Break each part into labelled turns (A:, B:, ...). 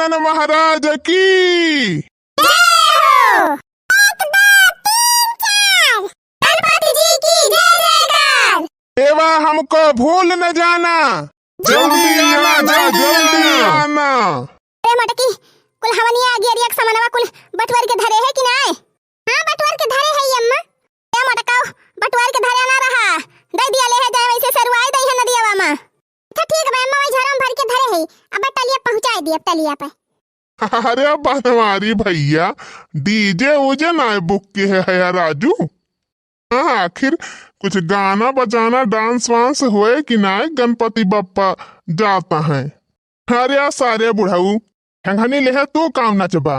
A: गजानन महाराज की। देवा हमको भूल न जाना, जल्दी आना, जल्दी आना।
B: अरे मटकी कुल हवनिया आगे अरियक समनवा कुल बटवर के धरे है कि नाय? हां बटवर के धरे है अम्मा। ए मटकाओ बटवर के धरे ना रहा, दे दिया ले है जाए वैसे सरवाई दई है नदियावा में। अच्छा ठीक है अम्मा, वही झरम भर के धरे है, अब टलिया पहुंचाए दी, अब टलिया पे।
A: अरे बनवारी भैया, डीजे उजे ना बुक के है यार राजू। हाँ आखिर कुछ गाना बजाना डांस वांस हुए कि ना, गणपति बप्पा जाता है। अरे सारे बुढ़ाऊ हंगनी ले तू काम नचबा।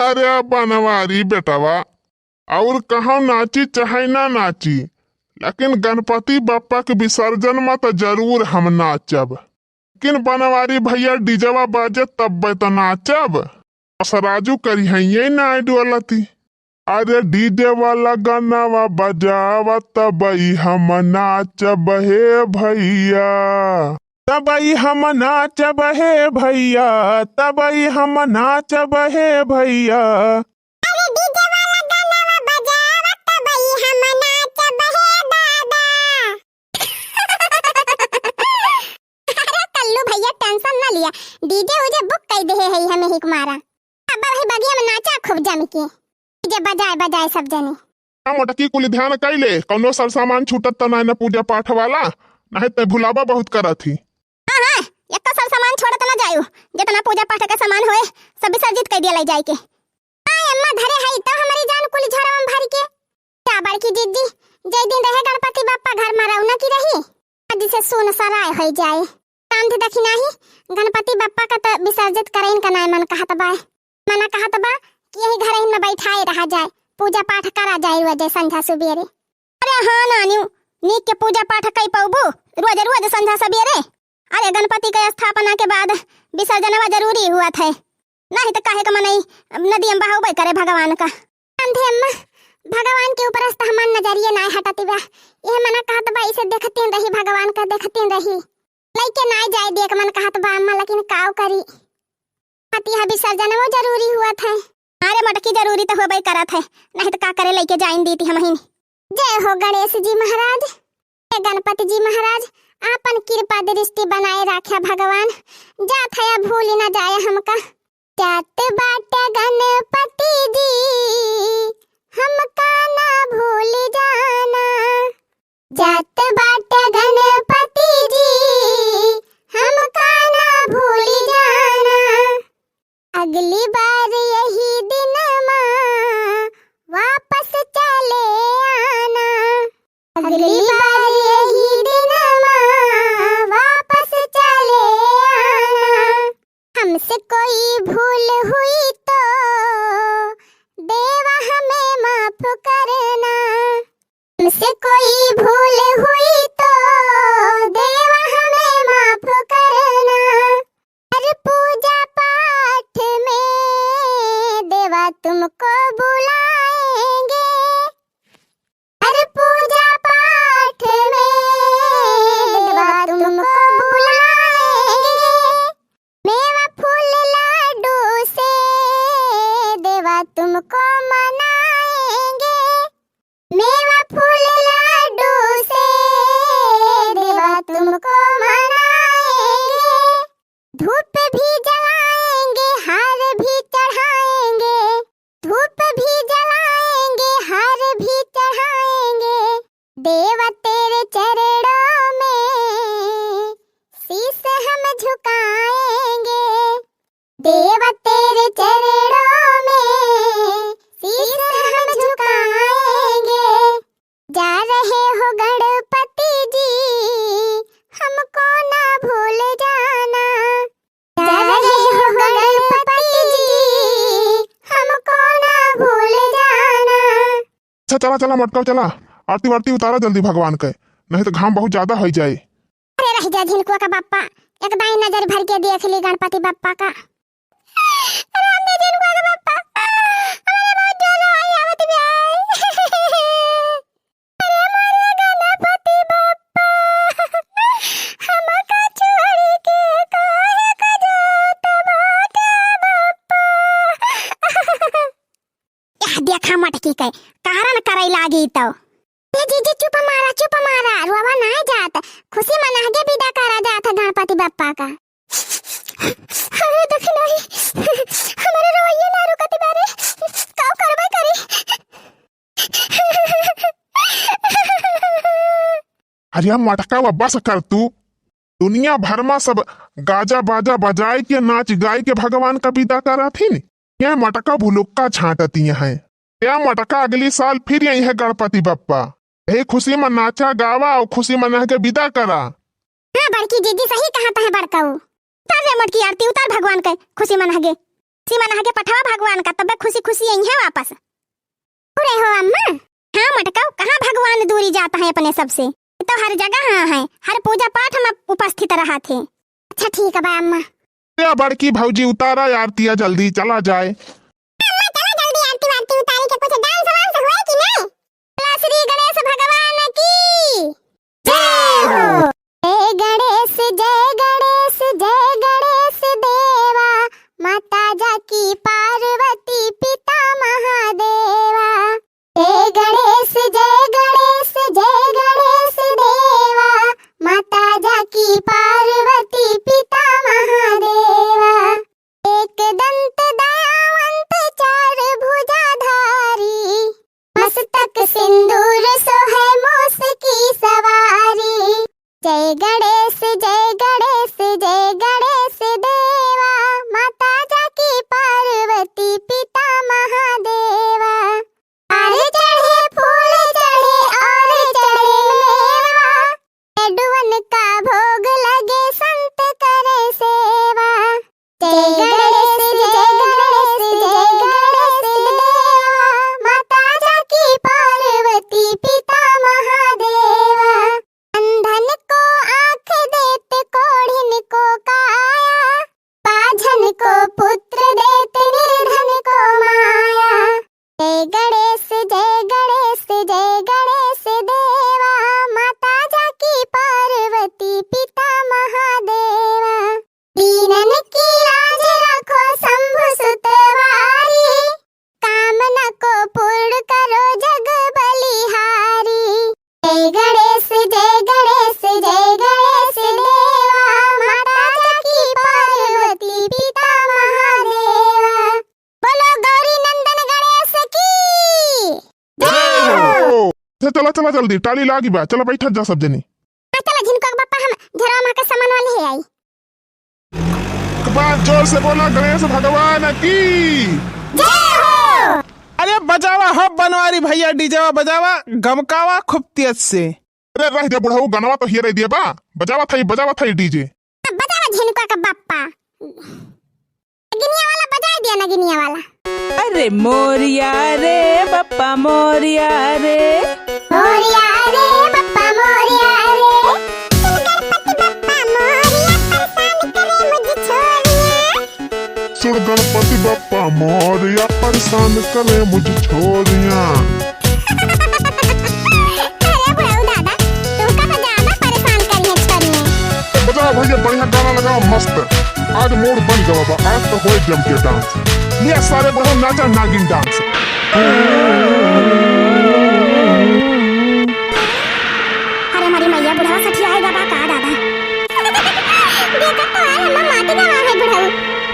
A: अरे बनवारी बेटवा, और कहा नाची चाहे ना नाची, लेकिन गणपति बप्पा के विसर्जन में तो जरूर हम नाचब। लेकिन बनवारी भैया डीजवा बाजे तब तो नाचब। राजू करी है ना डोलती। अरे डीजे वाला गाना बजावा तबई हम नाचब हे भैया, तबई हम नाचब हे भैया, तबई हम नाचब हे भैया।
B: अरे डीजे वाला गाना बजावा तबई हम नाचब हे दादा। अरे कल्लू भैया टेंशन ना लिया, डीजे उजे बुक कर दे है हमें ही कुमारा। अब भाई बगिया में नाचा खूब जम के, जे बजाए बजाए सब जने।
A: मोटकी कुल ध्यान कैले, कौनो सर सामान छूटत तो ना पूजा पाठ वाला, नहीं तो भुलावा बहुत करत थी।
B: हां एक सर सामान छोड़त ना जायो, जितना पूजा पाठ का सामान होए सब विसर्जित कर दिया ले जाए के। आय अम्मा धरे है तो हमारी जान कुल झरम भर के। क्या बड़की जीजी जय दिन रहे गणपति बप्पा घर में रौना की रही, आज से सुन सराय हो जाए। काम थे दखी नाही, गणपति बप्पा का तो विसर्जित करें का ना मन कहत बा, मना कहत बा यही घर में बैठाए रहा जाए, पूजा पाठ करा जाए रोज संध्या सुबेरे। अरे हाँ नानियो, नीक के पूजा पाठ कई पाऊबू रोज रोज संध्या सबेरे। अरे गणपति के स्थापना के बाद विसर्जनवा जरूरी हुआ था, नहीं तो काहे का मनई नदी में बहाव करे भगवान का। अंधे अम्मा भगवान के ऊपर हमार नजरिए ना हटती बा, यह मना कहत बा इसे देखती रही, भगवान का देखती रही, लइके ना जाए देख मन कहत बा अम्मा, लेकिन काव करी हतिया विसर्जनवा जरूरी हुआ था। अरे मटकी जरूरी तो होबे करत है, नहीं तो का करे लेके जाइन दी थी हम ही। जय हो गणेश जी महाराज, जय गणपति जी महाराज, आपन कृपा दृष्टि बनाए रखे भगवान, जात है भूल न जाए हमका। जात बाट गणपति जी हमका ना भूल जाना, जात बाट गणपति जी हमका ना भूल जाना। अगली बार यही दिन माँ वापस चले आना, अगली बार यही दिन माँ वापस चले आना। हमसे कोई भूल हुई तो देवा हमें माफ करना, हमसे कोई भूल हुई तो देवा हमें माफ करना। हर पूजा पाठ में देवा तुमको बुलाएंगे, हर पूजा पाठ में देवा तुमको बुलाएंगे। मेवा फूल लाडू से देवा तुमको मनाएंगे, मेवा फूल लाडू से देवा तुमको मनाएंगे। धूप भी जलाएंगे, हार भी चढ़ाएंगे, धूप भी जलाएंगे, हार भी चढ़ाएंगे। देवा तेरे चरणों में शीश हम झुकाएंगे, देवा तेरे चरणों में शीश हम झुकाएंगे। जा रहे हो गणपति जी हमको ना भूल जाना, जा रहे हो गणपति जी हमको ना भूल जाना।
A: अच्छा चला चला मटका चला, आरती वारती उतारा जल्दी भगवान के, नहीं तो घाम बहुत ज्यादा हो जाए।
B: अरे रह जा झिनकुआ का बाप्पा, एक दाई नजर भर के देख ली गणपति बप्पा का। राम दे झिनकुआ का बाप्पा, हमारे बहुत जोर आई आवत भी आई। अरे हमारे गणपति बप्पा हमका छोड़ के काहे का जात देखा मटकी के कारण करई लागी तो ये जीजी चुप मारा रोवा ना जात खुशी मनागे विदा करा जात गणपति बप्पा का अरे देख नहीं हमारे रोइए ना रुकती बारे काऊ करबे करी
A: अरे मटका व बस कर तू दुनिया भर में सब गाजा बाजा बजाए के नाच गाय के भगवान का विदा करा थी न यह मटका भुलुक्का छाटती है। यह मटका अगली साल फिर यही है गणपति बप्पा यही खुशी में नाचा गावा और खुशी मना के विदा करा।
B: हाँ बड़की दीदी सही कहा है बड़काऊ उतार रे मटकी आरती उतार भगवान के खुशी मना के पठावा भगवान का तब खुशी खुशी यही है वापस पूरे हो अम्मा। हाँ मटकाऊ कहाँ भगवान दूरी जाता है अपने सबसे तो हर जगह हाँ है हर पूजा पाठ में उपस्थित रहा थे। अच्छा ठीक है बा अम्मा।
A: या बड़की भौजी उतारा आरती जल्दी चला जाए।
B: अम्मा चलो जल्दी आरती वारती उतारी के कुछ डांस वांस हुए कि नहीं। बोला श्री गणेश भगवान की जय हो। जय गणेश देवा माता जाकी पार्वती पिता महादेवा। जय गणेश देवा माता जाकी पार्वती पिता महादेवा। एक दंत दयावंत चार भुजाधारी मस्तक सिंदूर सोहे मोस की सवारी। जय गणेश देवा माता जाकी पार्वती पिता महादेवा। अरे चढ़े फूल चढ़े और चढ़े मेवा लड्डुअन का भोग लगे संत करे सेवा। जय गणेश देवा माता जाकी पार्वती पिता महादेवा। अंधन को आँख देते कोढ़िन को काया बाझन को पुत्र देते निर्धन को माया। जय गणेश देवा माता जाकी पार्वती पिता महादेवा। दीनन की लाज रखो शंभु सुतवारी कामना को पूर्ण करो जग बलिहारी। जय गणेश देवा माता जाकी पार्वती पिता महादेवा। बोलो गौरी नंदन गणेश की जय हो।
A: चला जल्दी टाली लागी बा चला बैठा जा सब जनी।
B: चला झिनको बप्पा हम घरवा में का सामान वाले है आई।
A: बात जोर से बोला गणेश भगवान की
B: जय हो।
C: अरे बजावा हो बनवारी भैया डीजेवा बजावा गमकावा खूब तेज से।
A: अरे रह दे बुढ़ऊ गनवा तो हियर दिए बा बजावा था डीजे।
B: बजावा झिनको का बप्पा गिनिया वाला बजा दिया ना गिनिया वाला।
D: अरे मोरिया रे बप्पा मोरिया रे
B: बप्पा मोरिया रे सुन गणपति बप्पा मोरिया परेशान करे मुझे छोरिया। अरे बुढ़ऊ दादा तुमका तो ज्यादा परेशान करी है छोरियां।
A: बजाओ भैया बढ़िया गाना लगाओ मस्त आज मूड बन गया बाबा आज तो होए जम के डांस ये सारे बुढ़ऊ नाचा नागिन डांस।
B: अरे हमारी मैया बुढ़वा सठी आएगा बा का दादा। देखा तो है हम माटी का है बुढ़ऊ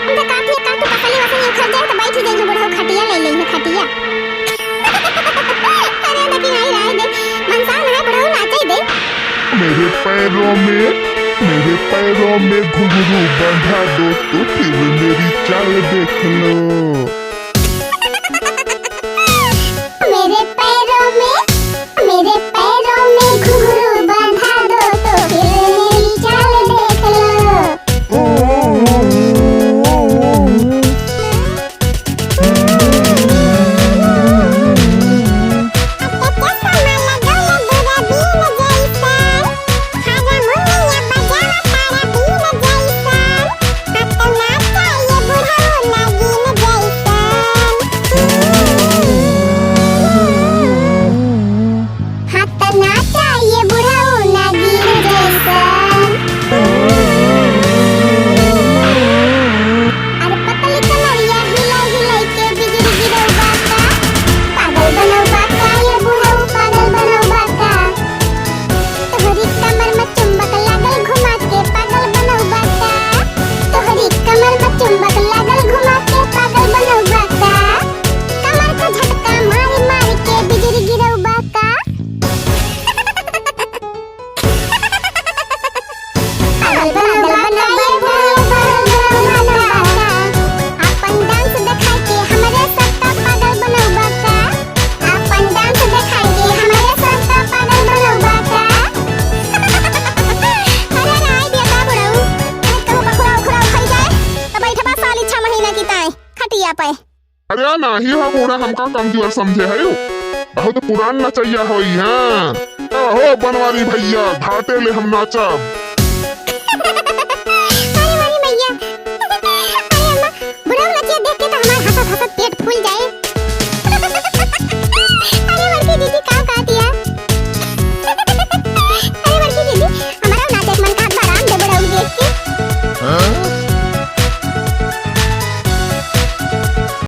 B: उनका काठी काटू पकली वसनी उखड़ जाए तो बैठ जाए बुढ़ऊ खटिया ले ले खटिया। अरे देखी नहीं रहे दे मनसान है बुढ़ऊ नाचे दे।
A: मेरे पैरों में घुंघरू बंधा दो तो फिर मेरी चाल देख लो।
B: मेरे पैरों में घुंघरू बंधा दो तो फिर मेरी चाल देख लो। नचैया पे।
A: अरे नाही हो बूढ़ा हमका कमजोर समझे है बहुत पुरान नचैया होई हाँ हो बनवारी भैया घाटे ले हम नाचब।